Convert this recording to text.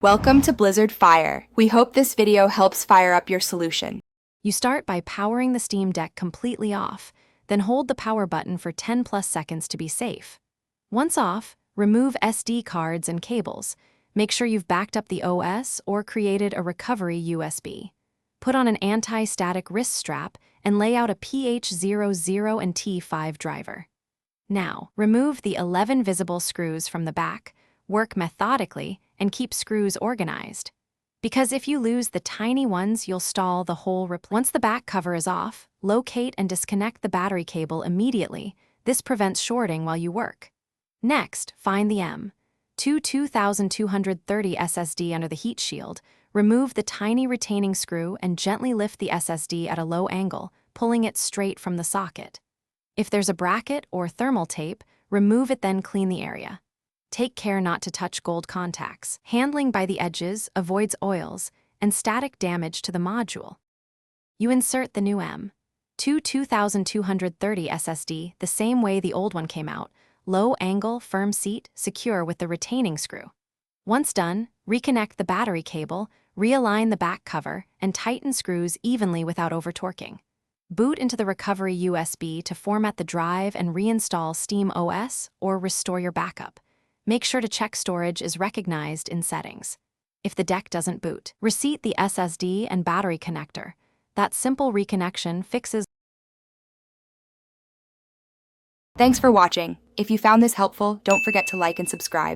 Welcome to Blizzard Fire. We hope this video helps fire up your solution. You start by powering the Steam Deck completely off, then hold the power button for 10+ seconds to be safe. Once off, remove SD cards and cables. Make sure you've backed up the OS or created a recovery USB. Put on an anti-static wrist strap and lay out a PH00 and T5 driver. Now, remove the 11 visible screws from the back, work methodically, and keep screws organized. Because if you lose the tiny ones, you'll stall the whole replacement. Once the back cover is off, locate and disconnect the battery cable immediately. This prevents shorting while you work. Next, find the M.2 2230 SSD under the heat shield. Remove the tiny retaining screw and gently lift the SSD at a low angle, pulling it straight from the socket. If there's a bracket or thermal tape, remove it, then clean the area. Take care not to touch gold contacts. Handling by the edges avoids oils and static damage to the module. You insert the new M.2 2230 SSD the same way the old one came out, low angle, firm seat, secure with the retaining screw. Once done, reconnect the battery cable, realign the back cover, and tighten screws evenly without over-torquing. Boot into the recovery USB to format the drive and reinstall Steam OS or restore your backup. Make sure to check storage is recognized in settings. If the deck doesn't boot, reseat the SSD and battery connector. That simple reconnection fixes. Thanks for watching. If you found this helpful, don't forget to like and subscribe.